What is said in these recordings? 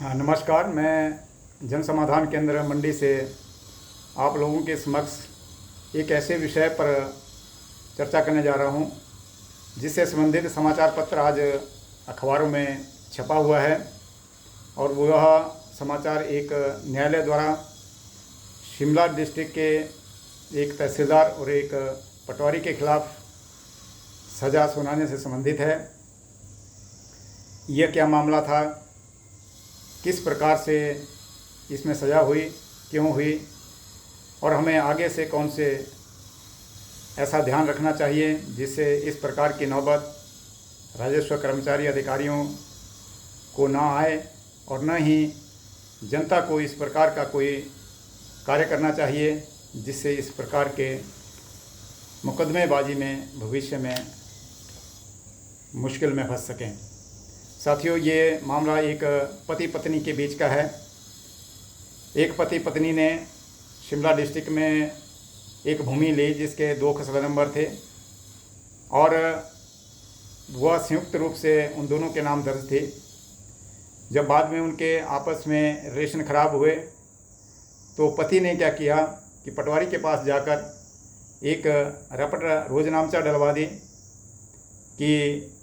हाँ, नमस्कार। मैं जन समाधान केंद्र मंडी से आप लोगों के समक्ष एक ऐसे विषय पर चर्चा करने जा रहा हूँ जिससे संबंधित समाचार पत्र आज अखबारों में छपा हुआ है। और वह समाचार एक न्यायालय द्वारा शिमला डिस्ट्रिक्ट के एक तहसीलदार और एक पटवारी के खिलाफ सज़ा सुनाने से संबंधित है। यह क्या मामला था, किस प्रकार से इसमें सज़ा हुई, क्यों हुई और हमें आगे से कौन से ऐसा ध्यान रखना चाहिए जिससे इस प्रकार की नौबत राजस्व कर्मचारी अधिकारियों को ना आए और न ही जनता को इस प्रकार का कोई कार्य करना चाहिए जिससे इस प्रकार के मुकदमेबाजी में भविष्य में मुश्किल में फंस सकें। साथियों, ये मामला एक पति पत्नी के बीच का है। एक पति पत्नी ने शिमला डिस्ट्रिक्ट में एक भूमि ली जिसके 2 खसरा नंबर थे और वह संयुक्त रूप से उन दोनों के नाम दर्ज थे। जब बाद में उनके आपस में रिलेशन खराब हुए तो पति ने क्या किया कि पटवारी के पास जाकर एक रपट रोजनामचा डलवा दी कि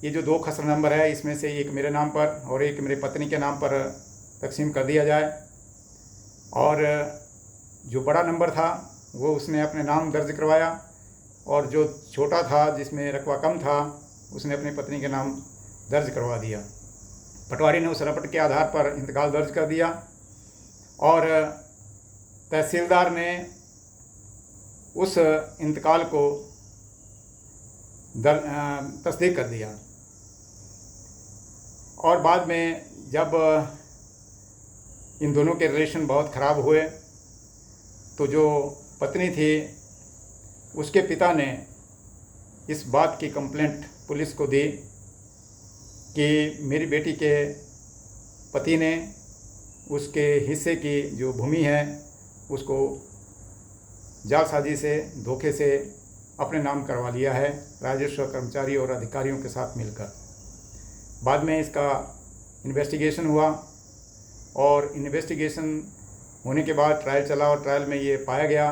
ये जो 2 खसरा नंबर है इसमें से एक मेरे नाम पर और एक मेरे पत्नी के नाम पर तकसीम कर दिया जाए। और जो बड़ा नंबर था वो उसने अपने नाम दर्ज करवाया और जो छोटा था जिसमें रकबा कम था उसने अपनी पत्नी के नाम दर्ज करवा दिया। पटवारी ने उस रपट के आधार पर इंतकाल दर्ज कर दिया और तहसीलदार ने उस इंतकाल को तस्दीक कर दिया। और बाद में जब इन दोनों के रिलेशन बहुत ख़राब हुए तो जो पत्नी थी उसके पिता ने इस बात की कंप्लेंट पुलिस को दी कि मेरी बेटी के पति ने उसके हिस्से की जो भूमि है उसको जालसाजी से, धोखे से अपने नाम करवा लिया है राजस्व कर्मचारी और अधिकारियों के साथ मिलकर। बाद में इसका इन्वेस्टिगेशन हुआ और इन्वेस्टिगेशन होने के बाद ट्रायल चला और ट्रायल में ये पाया गया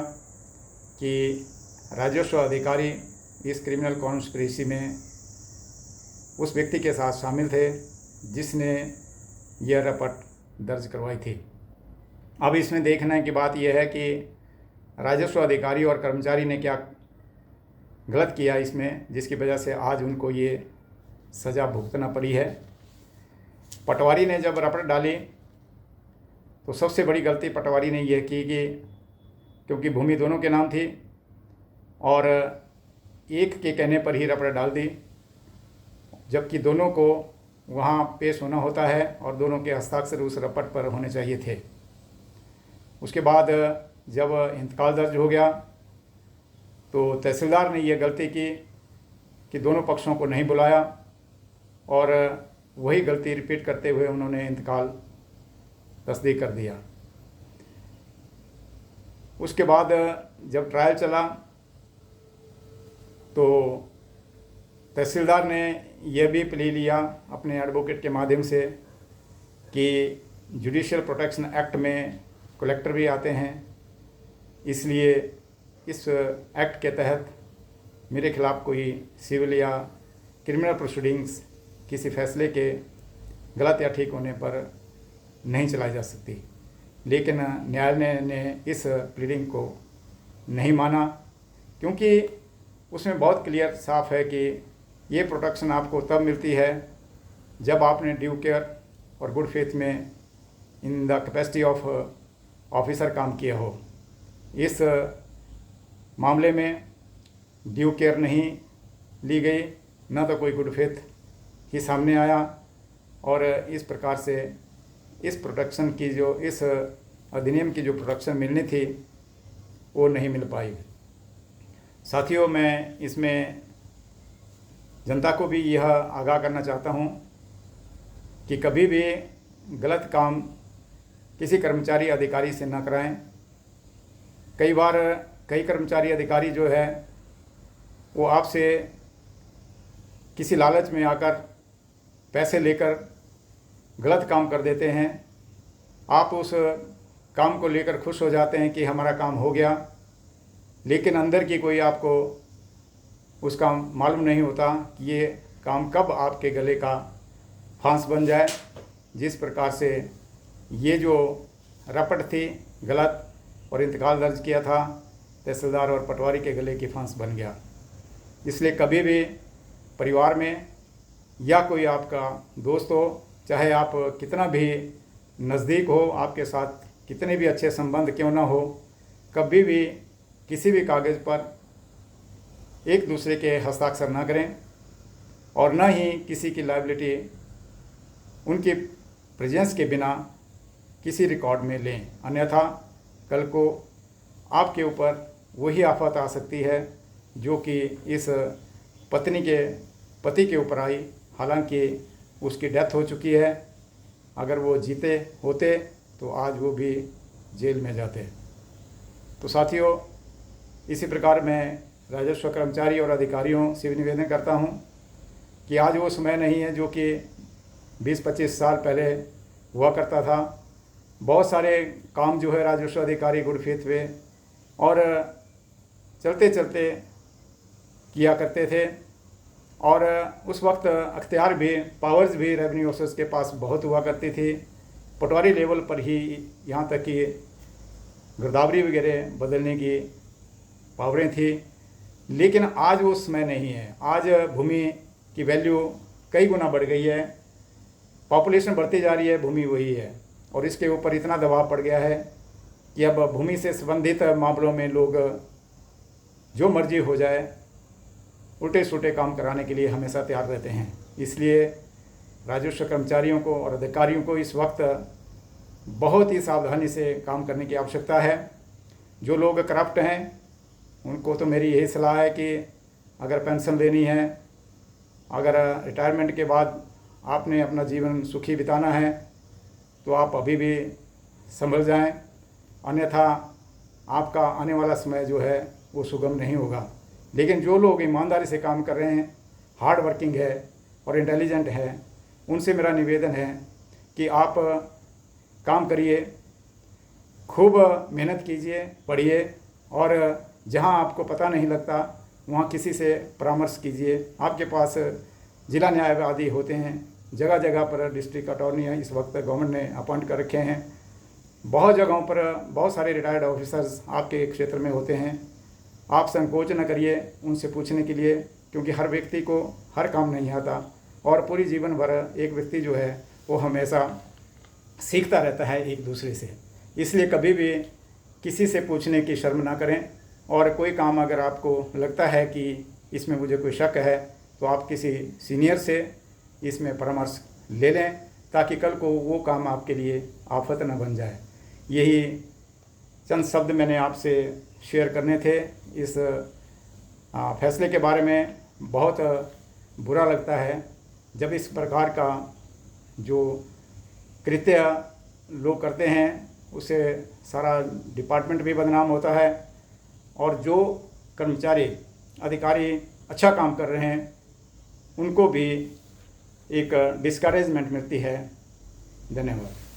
कि राजस्व अधिकारी इस क्रिमिनल कॉन्स्पिरेसी में उस व्यक्ति के साथ शामिल थे जिसने यह रपट दर्ज करवाई थी। अब इसमें देखने की बात यह है कि राजस्व अधिकारी और कर्मचारी ने क्या गलत किया इसमें, जिसकी वजह से आज उनको ये सज़ा भुगतना पड़ी है। पटवारी ने जब रपट डाली तो सबसे बड़ी गलती पटवारी ने यह की कि क्योंकि भूमि दोनों के नाम थी और एक के कहने पर ही रपट डाल दी, जबकि दोनों को वहाँ पेश होना होता है और दोनों के हस्ताक्षर उस रपट पर होने चाहिए थे। उसके बाद जब इंतकाल दर्ज हो गया तो तहसीलदार ने यह गलती की कि दोनों पक्षों को नहीं बुलाया और वही गलती रिपीट करते हुए उन्होंने इंतकाल तस्दीक कर दिया। उसके बाद जब ट्रायल चला तो तहसीलदार ने यह भी प्ली लिया अपने एडवोकेट के माध्यम से कि जुडिशियल प्रोटेक्शन एक्ट में कलेक्टर भी आते हैं, इसलिए इस एक्ट के तहत मेरे खिलाफ़ कोई सिविल या क्रिमिनल प्रोसीडिंग्स किसी फैसले के गलत या ठीक होने पर नहीं चलाई जा सकती। लेकिन न्यायालय ने इस प्लीडिंग को नहीं माना क्योंकि उसमें बहुत क्लियर साफ है कि ये प्रोटेक्शन आपको तब मिलती है जब आपने ड्यू केयर और गुड फेथ में in the capacity of officer काम किया हो। इस मामले में ड्यू केयर नहीं ली गई, न तो कोई गुड फेथ ही सामने आया और इस प्रकार से इस प्रोटेक्शन की जो इस अधिनियम की जो प्रोटेक्शन मिलनी थी वो नहीं मिल पाई। साथियों, मैं इसमें जनता को भी यह आगाह करना चाहता हूँ कि कभी भी गलत काम किसी कर्मचारी अधिकारी से न कराएं। कई बार कई कर्मचारी अधिकारी जो है वो आपसे किसी लालच में आकर पैसे लेकर गलत काम कर देते हैं आप उस काम को लेकर खुश हो जाते हैं कि हमारा काम हो गया, लेकिन अंदर की कोई आपको उसका मालूम नहीं होता कि ये काम कब आपके गले का फांस बन जाए। जिस प्रकार से ये जो रपट थी गलत और इंतकाल दर्ज किया था, तहसीलदार और पटवारी के गले की फांस बन गया। इसलिए कभी भी परिवार में या कोई आपका दोस्त हो, चाहे आप कितना भी नज़दीक हो, आपके साथ कितने भी अच्छे संबंध क्यों ना हो, कभी भी किसी भी कागज़ पर एक दूसरे के हस्ताक्षर ना करें और न ही किसी की लायबिलिटी उनके प्रेजेंस के बिना किसी रिकॉर्ड में लें, अन्यथा कल को आपके ऊपर वही आफत आ सकती है जो कि इस पति के ऊपर आई। हालांकि उसकी डेथ हो चुकी है, अगर वो जीते होते तो आज वो भी जेल में जाते। तो साथियों, इसी प्रकार मैं राजस्व कर्मचारी और अधिकारियों से निवेदन करता हूं कि आज वो समय नहीं है जो कि 20-25 साल पहले हुआ करता था। बहुत सारे काम जो है राजस्व अधिकारी गुड फेथ वे और चलते चलते किया करते थे, और उस वक्त अख्तियार भी, पावर्स भी रेवेन्यू ऑफिसर्स के पास बहुत हुआ करती थी। पटवारी लेवल पर ही यहाँ तक कि गिरदावरी वगैरह बदलने की पावरें थी। लेकिन आज वो समय नहीं है। आज भूमि की वैल्यू कई गुना बढ़ गई है, पॉपुलेशन बढ़ती जा रही है, भूमि वही है, और इसके ऊपर इतना दबाव पड़ गया है कि अब भूमि से संबंधित मामलों में लोग जो मर्जी हो जाए उल्टे सुल्टे काम कराने के लिए हमेशा तैयार रहते हैं। इसलिए राजस्व कर्मचारियों को और अधिकारियों को इस वक्त बहुत ही सावधानी से काम करने की आवश्यकता है। जो लोग करप्ट हैं उनको तो मेरी यही सलाह है कि अगर पेंशन लेनी है, अगर रिटायरमेंट के बाद आपने अपना जीवन सुखी बिताना है, तो आप अभी भी संभल जाएं, अन्यथा आपका आने वाला समय जो है वो सुगम नहीं होगा। लेकिन जो लोग ईमानदारी से काम कर रहे हैं, हार्ड वर्किंग है और इंटेलिजेंट है, उनसे मेरा निवेदन है कि आप काम करिए, खूब मेहनत कीजिए, पढ़िए, और जहां आपको पता नहीं लगता वहां किसी से परामर्श कीजिए। आपके पास जिला न्यायाधीश होते हैं, जगह जगह पर डिस्ट्रिक्ट अटॉर्नी है, इस वक्त गवर्नमेंट ने अपॉइंट कर रखे हैं। बहुत जगहों पर बहुत सारे रिटायर्ड ऑफिसर्स आपके क्षेत्र में होते हैं। आप संकोच न करिए उनसे पूछने के लिए, क्योंकि हर व्यक्ति को हर काम नहीं आता, और पूरी जीवन भर एक व्यक्ति जो है वो हमेशा सीखता रहता है एक दूसरे से। इसलिए कभी भी किसी से पूछने की शर्म ना करें, और कोई काम अगर आपको लगता है कि इसमें मुझे कोई शक है तो आप किसी सीनियर से इसमें परामर्श ले लें, ताकि कल को वो काम आपके लिए आफत न बन जाए। यही चंद शब्द मैंने आपसे शेयर करने थे। इस फैसले के बारे में बहुत बुरा लगता है जब इस प्रकार का जो कृत्य लोग करते हैं उसे सारा डिपार्टमेंट भी बदनाम होता है, और जो कर्मचारी अधिकारी अच्छा काम कर रहे हैं उनको भी एक डिस्करेजमेंट मिलती है। धन्यवाद।